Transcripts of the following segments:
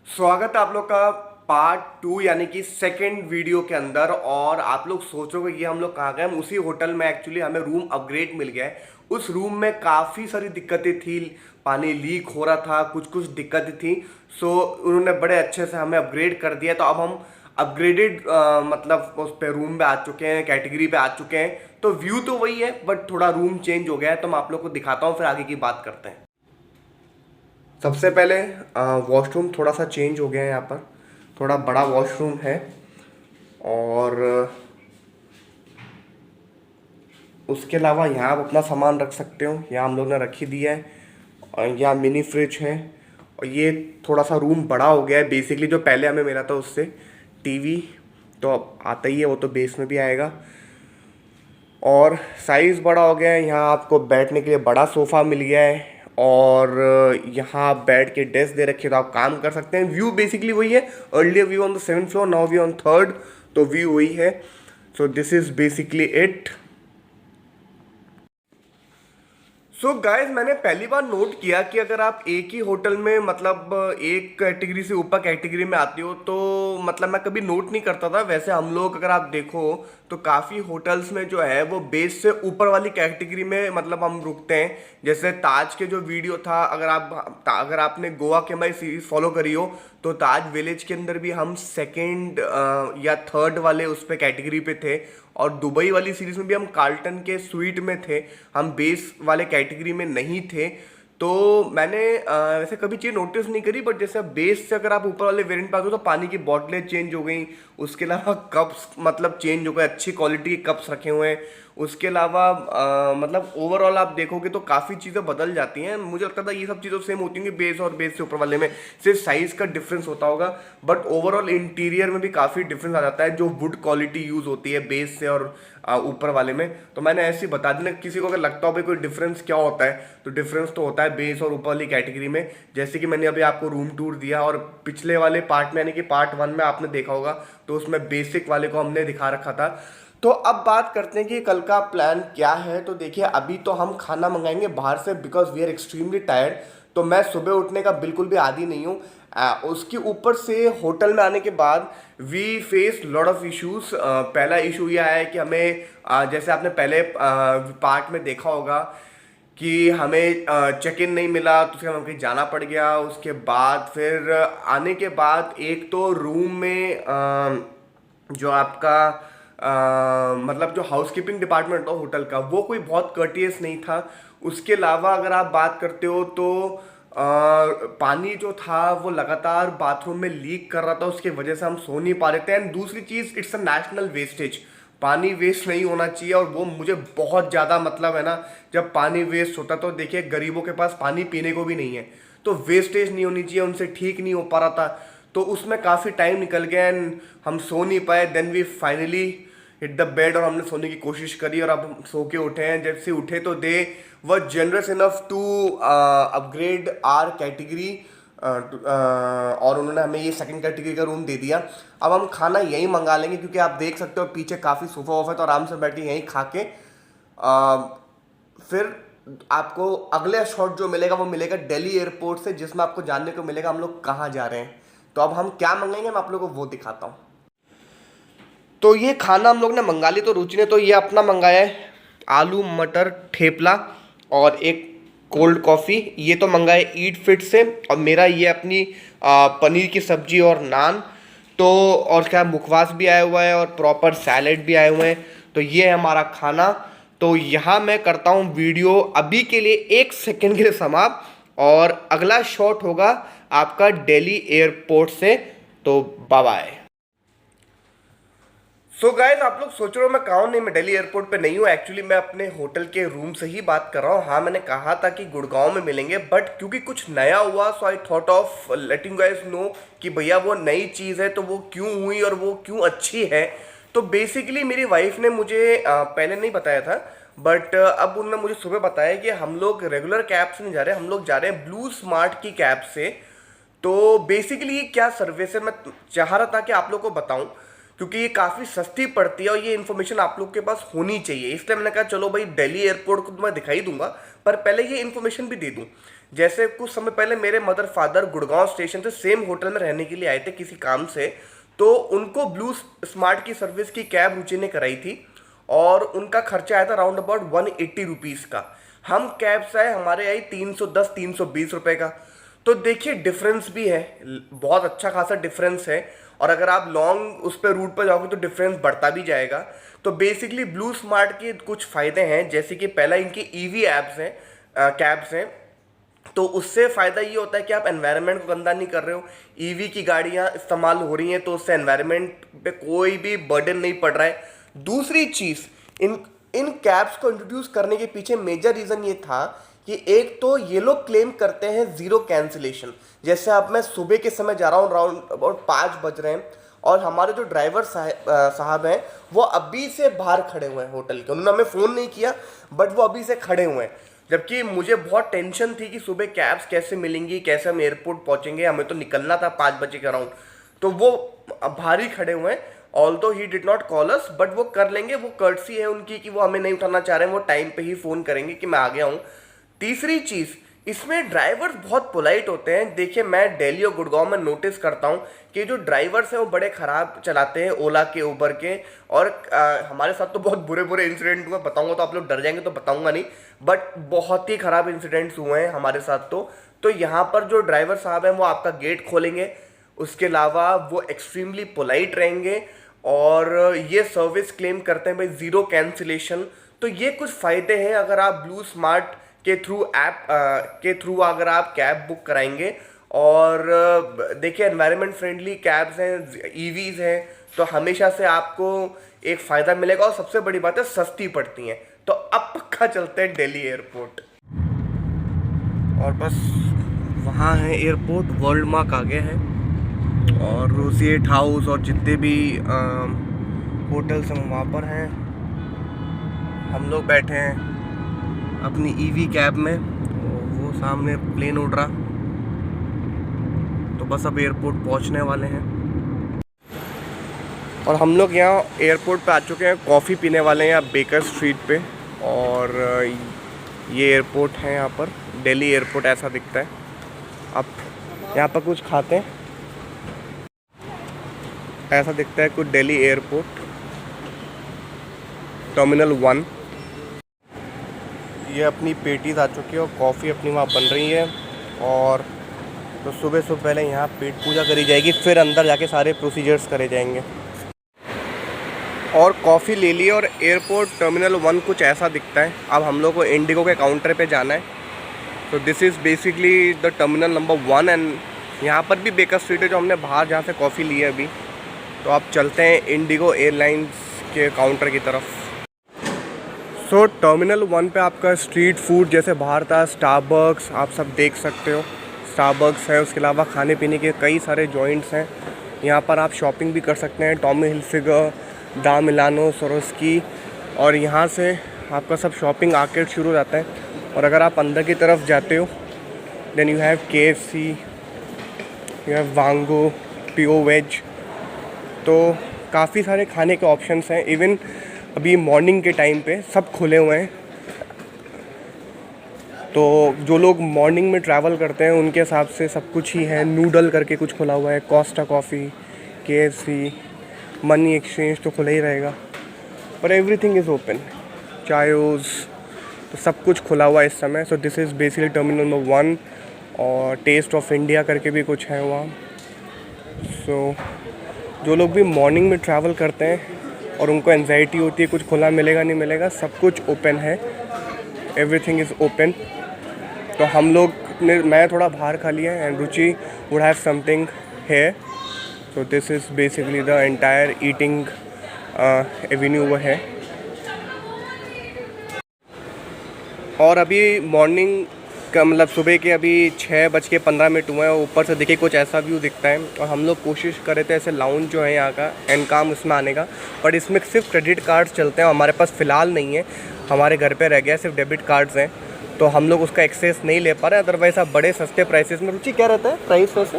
स्वागत है आप लोग का पार्ट 2 यानी कि सेकंड वीडियो के अंदर। और आप लोग सोचोगे कि हम लोग कहाँ गए। हम उसी होटल में एक्चुअली हमें रूम अपग्रेड मिल गया है। उस रूम में काफ़ी सारी दिक्कतें थी, पानी लीक हो रहा था, कुछ कुछ दिक्कतें थी। सो उन्होंने बड़े अच्छे से हमें अपग्रेड कर दिया। तो अब हम अपग्रेडेड मतलब उस पे रूम पे आ चुके हैं, कैटेगरी पे आ चुके हैं। तो व्यू तो वही है बट थोड़ा रूम चेंज हो गया है। तो मैं आप लोग को दिखाता हूँ, फिर आगे की बात करते हैं। सबसे पहले वॉशरूम थोड़ा सा चेंज हो गया है। यहाँ पर थोड़ा बड़ा वॉशरूम है और उसके अलावा यहाँ आप अपना सामान रख सकते हो। यहाँ हम लोग ने रख ही दिया है। और यहाँ मिनी फ्रिज है। और ये थोड़ा सा रूम बड़ा हो गया है बेसिकली, जो पहले हमें मिला था उससे। टीवी तो अब आता ही है, वो तो बेस में भी आएगा। और साइज़ बड़ा हो गया है। यहाँ आपको बैठने के लिए बड़ा सोफ़ा मिल गया है। और यहाँ आप बैठ के डेस्क दे रखे तो आप काम कर सकते हैं। व्यू बेसिकली वही है। Earlier view on the 7th floor, now view on 3rd। तो व्यू वही है। So this is basically it. So guys, मैंने पहली बार नोट किया कि अगर आप एक ही होटल में मतलब एक कैटेगरी से ऊपर कैटेगरी में आते हो तो मतलब मैं कभी नोट नहीं करता था। वैसे हम लोग अगर आप देखो तो काफ़ी होटल्स में जो है वो बेस से ऊपर वाली कैटेगरी में मतलब हम रुकते हैं। जैसे ताज के जो वीडियो था, अगर आपने गोवा के हमारी सीरीज फॉलो करी हो तो ताज विलेज के अंदर भी हम सेकेंड या थर्ड वाले उस पे कैटेगरी पे थे। और दुबई वाली सीरीज में भी हम कार्ल्टन के स्वीट में थे, हम बेस वाले कैटेगरी में नहीं थे। तो मैंने वैसे कभी चीज़ नोटिस नहीं करी, बट जैसे बेस से अगर आप ऊपर वाले वेरिएंट पे आते हो तो पानी की बॉटलें चेंज हो गई। उसके अलावा कप्स मतलब चेंज हो गए, अच्छी क्वालिटी के कप्स रखे हुए हैं। उसके अलावा मतलब ओवरऑल आप देखोगे तो काफ़ी चीज़ें बदल जाती हैं। मुझे लगता था ये सब चीज़ें सेम होती होंगी बेस और बेस से ऊपर वाले में, सिर्फ साइज़ का डिफरेंस होता होगा। बट ओवरऑल इंटीरियर में भी काफ़ी डिफरेंस आ जाता है, जो वुड क्वालिटी यूज़ होती है बेस से और ऊपर वाले में। तो मैंने ऐसे ही बता देना, किसी को अगर लगता हो भाई कोई डिफरेंस क्या होता है, तो डिफरेंस तो होता है बेस और ऊपर वाली कैटेगरी में। जैसे कि मैंने अभी आपको रूम टूर दिया, और पिछले वाले पार्ट में यानी कि पार्ट 1 में आपने देखा होगा तो उसमें बेसिक वाले को हमने दिखा रखा था। तो अब बात करते हैं कि कल का प्लान क्या है। तो देखिए, अभी तो हम खाना मंगाएंगे बाहर से because we are extremely tired. तो मैं सुबह उठने का बिल्कुल भी आदी नहीं हूँ। उसके ऊपर से होटल में आने के बाद we face lot of issues. पहला इशू यह है कि हमें जैसे आपने पहले पार्ट में देखा होगा कि हमें चेक इन नहीं मिला, तो उसके बाद हमें कहीं जाना पड़ गया। उसके बाद फिर आने के बाद एक तो रूम में जो आपका मतलब जो हाउसकीपिंग डिपार्टमेंट था होटल का, वो कोई बहुत कर्टियस नहीं था। उसके अलावा अगर आप बात करते हो तो पानी जो था वो लगातार बाथरूम में लीक कर रहा था, उसकी वजह से हम सो नहीं पा रहे थे। एंड दूसरी चीज़, इट्स अ नेशनल वेस्टेज। पानी वेस्ट नहीं होना चाहिए, और वो मुझे बहुत ज़्यादा मतलब है ना, जब पानी वेस्ट होता तो देखिए गरीबों के पास पानी पीने को भी नहीं है, तो वेस्टेज नहीं होनी चाहिए। उनसे ठीक नहीं हो पा रहा था, तो उसमें काफ़ी टाइम निकल गया एंड हम सो नहीं पाए। Then we finally hit the bed, और हमने सोने की कोशिश करी और अब हम सो के उठे हैं। जब से उठे तो they were generous enough to upgrade our category, और उन्होंने हमें ये सेकंड कैटेगरी का रूम दे दिया। अब हम खाना यहीं मंगा लेंगे, क्योंकि आप देख सकते हो पीछे काफ़ी सोफा वोफा है, तो आराम से बैठ के यहीं खा के फिर आपको अगला शॉट जो मिलेगा वो मिलेगा दिल्ली एयरपोर्ट से, जिसमें आपको जानने को मिलेगा हम लोग कहाँ जा रहे हैं। तो अब हम क्या मंगाएंगे मैं आप लोगों को वो दिखाता हूँ। तो ये खाना हम लोग ने मंगा ली। तो रुचि ने तो ये अपना मंगाया है आलू मटर ठेपला और एक कोल्ड कॉफ़ी। ये तो मंगाए ईट फिट से। और मेरा ये अपनी पनीर की सब्जी और नान। तो और क्या, मुखवास भी आया हुआ है और प्रॉपर सैलेड भी आए हुए हैं। तो ये है हमारा खाना। तो यहाँ मैं करता हूँ वीडियो अभी के लिए 1 सेकेंड के लिए समाप्त, और अगला शॉट होगा आपका दिल्ली एयरपोर्ट से। तो बाय बाय। सो गाइज, आप लोग सोच रहे हो मैं कहाँ हूँ। नहीं, मैं दिल्ली एयरपोर्ट पे नहीं हूँ। एक्चुअली मैं अपने होटल के रूम से ही बात कर रहा हूँ। हाँ, मैंने कहा था कि गुड़गांव में मिलेंगे, बट क्योंकि कुछ नया हुआ so I thought of letting guys know कि भैया वो नई चीज़ है तो वो क्यों हुई और वो क्यों अच्छी है। तो बेसिकली मेरी वाइफ ने मुझे पहले नहीं बताया था, बट अब उन्होंने मुझे सुबह बताया कि हम लोग रेगुलर कैब से नहीं जा रहे, हम लोग जा रहे हैं ब्लू स्मार्ट की कैब से। तो बेसिकली ये क्या सर्विस है, मैं चाह रहा था कि आप लोग को बताऊं, क्योंकि ये काफ़ी सस्ती पड़ती है और ये इन्फॉर्मेशन आप लोग के पास होनी चाहिए। इसलिए मैंने कहा चलो भाई दिल्ली एयरपोर्ट को तो मैं दिखाई दूंगा, पर पहले ये इन्फॉर्मेशन भी दे दूं। जैसे कुछ समय पहले मेरे मदर फादर गुड़गांव स्टेशन से सेम होटल में रहने के लिए आए थे किसी काम से, तो उनको ब्लू स्मार्ट की सर्विस की कैब रुचि ने कराई थी और उनका खर्चा आया था अराउंड अबाउट 180 रुपीज़ का। हम कैब से आए, हमारे आई 310-320 रुपये का। तो देखिए डिफरेंस भी है, बहुत अच्छा खासा डिफरेंस है। और अगर आप लॉन्ग उस पर रूट पर जाओगे तो डिफरेंस बढ़ता भी जाएगा। तो बेसिकली ब्लू स्मार्ट के कुछ फ़ायदे हैं, जैसे कि पहला इनकी ईवी ऐप्स हैं, कैब्स हैं। तो उससे फ़ायदा ये होता है कि आप एनवायरनमेंट को गंदा नहीं कर रहे हो। ईवी की गाड़ियाँ इस्तेमाल हो रही हैं तो उससे एनवायरनमेंट पे कोई भी बर्डन नहीं पड़ रहा है। दूसरी चीज़, इन इन कैब्स को इंट्रोड्यूस करने के पीछे मेजर रीज़न ये था कि एक तो ये लोग क्लेम करते हैं ज़ीरो कैंसिलेशन। जैसे अब मैं सुबह के समय जा रहा हूँ, अराउंड अबाउट 5 बज रहे हैं, और हमारे जो ड्राइवर साहब हैं वो अभी से बाहर खड़े हुए हैं होटल के। उन्होंने हमें फ़ोन नहीं किया बट वो अभी से खड़े हुए हैं। जबकि मुझे बहुत टेंशन थी कि सुबह कैब्स कैसे मिलेंगी, कैसे हम एयरपोर्ट पहुंचेंगे, हमें तो निकलना था 5 बजे के अराउंड। तो वो बाहर ही खड़े हुए हैं। Although he did not call us, but वो कर लेंगे, वो कर्टसी है उनकी कि वो हमें नहीं उठाना चाह रहे हैं, वो टाइम पे ही फ़ोन करेंगे कि मैं आ गया हूँ। तीसरी चीज़, इसमें ड्राइवर्स बहुत पोलाइट होते हैं। देखिए मैं दिल्ली और गुड़गांव में नोटिस करता हूँ कि जो ड्राइवर्स हैं वो बड़े ख़राब चलाते हैं, ओला के, उबर के। और हमारे साथ तो बहुत बुरे बुरे इंसिडेंट हुए, बताऊँगा तो आप लोग डर जाएंगे तो बताऊँगा नहीं, बट बहुत ही ख़राब इंसिडेंट्स हुए हैं हमारे साथ। तो यहाँ पर जो ड्राइवर साहब हैं वो आपका गेट खोलेंगे, उसके अलावा वो एक्सट्रीमली पोलाइट रहेंगे और ये सर्विस क्लेम करते हैं भाई ज़ीरो कैंसिलेशन। तो ये कुछ फ़ायदे हैं अगर आप ब्लू स्मार्ट के थ्रू ऐप के थ्रू अगर आप कैब बुक कराएंगे। और देखिए एनवायरनमेंट फ्रेंडली कैब्स हैं, ईवीज़ हैं, तो हमेशा से आपको एक फ़ायदा मिलेगा। और सबसे बड़ी बात है सस्ती पड़ती हैं। तो अब पक्का चलते हैं दिल्ली एयरपोर्ट। और बस वहाँ है एयरपोर्ट, वर्ल्ड मार्क आगे है, और रोसिएट हाउस और जितने भी होटल्स हैं वहाँ पर हैं। हम लोग बैठे हैं अपनी ईवी कैब में, वो सामने प्लेन उड़ रहा। तो बस अब एयरपोर्ट पहुँचने वाले हैं और हम लोग यहाँ एयरपोर्ट पे आ चुके हैं। कॉफ़ी पीने वाले हैं यहाँ बेकर स्ट्रीट पे। और ये एयरपोर्ट है, यहाँ पर दिल्ली एयरपोर्ट ऐसा दिखता है। अब यहाँ पर कुछ खाते हैं, ऐसा दिखता है कुछ दिल्ली एयरपोर्ट, टर्मिनल 1। ये अपनी पेटीज आ चुकी है और कॉफ़ी अपनी वहाँ बन रही है। और तो सुबह सुबह पहले यहाँ पेट पूजा करी जाएगी, फिर अंदर जाके सारे प्रोसीजर्स करे जाएंगे। और कॉफ़ी ले ली और एयरपोर्ट टर्मिनल 1 कुछ ऐसा दिखता है। अब हम लोग को इंडिगो के काउंटर पे जाना है। तो this is basically the terminal number 1। And यहाँ पर भी बेकर स्ट्रीट है जो हमने बाहर जहाँ से कॉफ़ी ली है अभी। तो आप चलते हैं इंडिगो एयरलाइंस के काउंटर की तरफ। सो टर्मिनल 1 पे आपका स्ट्रीट फूड जैसे बाहर था, स्टारबक्स आप सब देख सकते हो, स्टारबक्स है। उसके अलावा खाने पीने के कई सारे जॉइंट्स हैं। यहाँ पर आप शॉपिंग भी कर सकते हैं, टॉमी हिलफिगर, दा मिलानो, सरोस्की। और यहाँ से आपका सब शॉपिंग आर्केड शुरू हो जाता है। और अगर आप अंदर की तरफ जाते हो then you have KFC, you have वांगो, पियो वेज। तो काफ़ी सारे खाने के ऑप्शंस हैं। इवन अभी मॉर्निंग के टाइम पे सब खुले हुए हैं। तो जो लोग मॉर्निंग में ट्रैवल करते हैं उनके हिसाब से सब कुछ ही है। नूडल करके कुछ खुला हुआ है, Costa coffee, KFC, money exchange तो खुला ही रहेगा, पर एवरीथिंग इज़ ओपन। चायोज़ तो सब कुछ खुला हुआ है इस समय। सो this is basically terminal number 1। और टेस्ट ऑफ इंडिया करके भी कुछ है वहाँ। सो जो लोग भी मॉर्निंग में ट्रैवल करते हैं और उनको एंजाइटी होती है कुछ खुला मिलेगा नहीं मिलेगा, सब कुछ ओपन है, एवरीथिंग इज़ ओपन। तो हम लोग ने, मैं थोड़ा बाहर खा लिया है and Ruchi would have something है। So this is basically the entire eating avenue वो है। और अभी मॉर्निंग का मतलब सुबह के अभी 6:15 हुए हैं। ऊपर से देखिए कुछ ऐसा व्यू दिखता है। और हम लोग कोशिश कर रहे थे ऐसे लाउंज जो है यहाँ का एनकॉम उसमें आने का, बट इसमें सिर्फ क्रेडिट कार्ड्स चलते हैं। हमारे पास फ़िलहाल नहीं है, हमारे घर पे रह गया, सिर्फ डेबिट कार्ड्स हैं। तो हम लोग उसका एक्सेस नहीं ले पा रहे। अदरवाइज़ आप बड़े सस्ते प्राइसेस में, रुचि क्या रहता है प्राइस वैसे?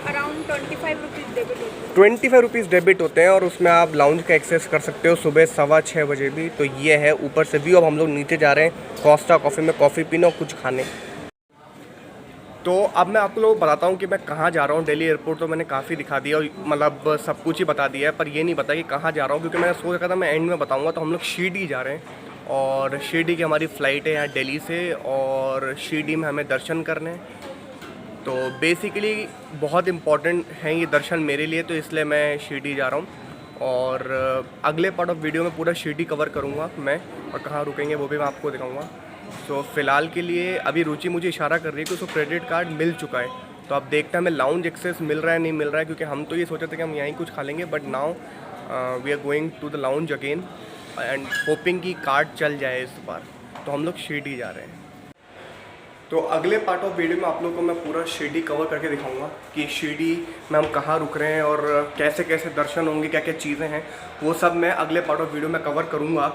अराउंड 25 रुपीज़ डेबिट होते हैं। 25 रुपीज़ डेबिट होते हैं और उसमें आप लाउंज का एक्सेस कर सकते हो सुबह 6:15 बजे भी। तो ये है ऊपर से व्यू। अब हम लोग नीचे जा रहे हैं कोस्टा कॉफ़ी में कॉफ़ी पीने और कुछ खाने। तो अब मैं आप लोगों को बताता हूँ कि मैं कहाँ जा रहा हूँ। दिल्ली एयरपोर्ट तो मैंने काफ़ी दिखा दिया और मतलब सब कुछ ही बता दिया है, पर ये नहीं पता कि कहाँ जा रहा हूँ, क्योंकि मैंने सोच रखा था मैं एंड में बताऊँगा। तो हम लोग शिरडी जा रहे हैं और शिरडी की हमारी फ़्लाइट है यहाँ दिल्ली से, और शिरडी में हमें दर्शन करने हैं। तो बेसिकली बहुत इम्पॉर्टेंट है ये दर्शन मेरे लिए, तो इसलिए मैं शिरडी जा रहा हूँ। और अगले पार्ट ऑफ वीडियो में पूरा शिरडी कवर करूँगा मैं, और कहाँ रुकेंगे वो भी मैं आपको दिखाऊँगा। तो फ़िलहाल के लिए अभी रुचि मुझे इशारा कर रही है कि उसको क्रेडिट कार्ड मिल चुका है, तो अब देखते हैं हमें लाउंज एक्सेस मिल रहा है नहीं मिल रहा है, क्योंकि हम तो ये सोचे थे कि हम यहीं कुछ खा लेंगे, but now we are going to the lounge again and hoping कि कार्ड चल जाए इस बार। तो हम लोग शिरडी जा रहे हैं। तो अगले पार्ट ऑफ वीडियो में आप लोगों को मैं पूरा शिरडी कवर करके दिखाऊंगा कि शिरडी में हम कहाँ रुक रहे हैं और कैसे कैसे दर्शन होंगे, क्या क्या चीज़ें हैं, वो सब मैं अगले पार्ट ऑफ वीडियो में कवर करूँगा।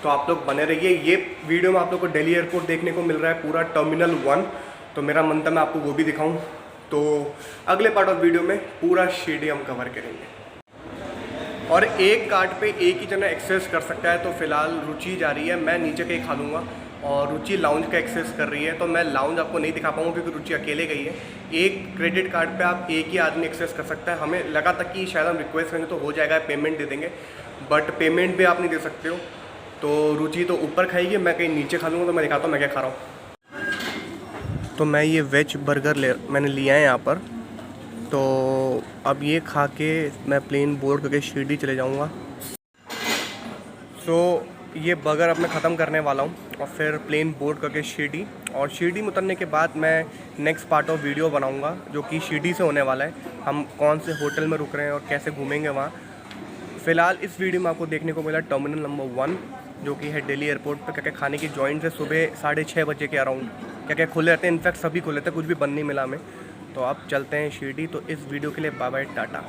तो आप लोग बने रहिए। ये वीडियो में आप लोग को दिल्ली एयरपोर्ट देखने को मिल रहा है, पूरा टर्मिनल 1। तो मेरा मन था मैं आपको वो भी दिखाऊँ। तो अगले पार्ट ऑफ वीडियो में पूरा शिरडी हम कवर करेंगे। और एक कार्ड पे एक ही जना एक्सेस कर सकता है। तो फिलहाल रुचि जा रही है, मैं नीचे के खा लूँगा, और रुचि लाउंज का एक्सेस कर रही है। तो मैं लाउंज आपको नहीं दिखा पाऊँगा क्योंकि रुचि अकेले गई है। एक क्रेडिट कार्ड पे आप एक ही आदमी एक्सेस कर सकता है। हमें लगा था कि शायद हम रिक्वेस्ट करेंगे तो हो जाएगा, पेमेंट दे देंगे, बट पेमेंट भी आप नहीं दे सकते हो। तो रुचि तो ऊपर खाएगी, मैं कहीं नीचे खा लूँगा। तो मैं दिखाता हूँ मैं क्या खा रहा हूँ। तो मैं ये वेज बर्गर मैंने लिया है यहाँ पर। तो अब ये खा के मैं प्लेन बोर्ड करके शिरडी चले जाऊँगा। सो ये बर्गर अब मैं ख़त्म करने वाला हूँ और फिर प्लेन बोर्ड करके शिरडी, और शिरडी में उतरने के बाद मैं नेक्स्ट पार्ट ऑफ वीडियो बनाऊँगा जो कि शिरडी से होने वाला है। हम कौन से होटल में रुक रहे हैं और कैसे घूमेंगे वहाँ। फ़िलहाल इस वीडियो में आपको देखने को मिला टर्मिनल नंबर 1 जो कि है दिल्ली एयरपोर्ट पर। क्या क्या खाने की जॉइंट है सुबह 6:30 बजे के अराउंड, क्या क्या खुले रहते हैं, इनफैक्ट सभी खुले थे, कुछ भी बंद नहीं मिला हमें। तो आप चलते हैं शिरडी। तो इस वीडियो के लिए बाय बाय, टाटा।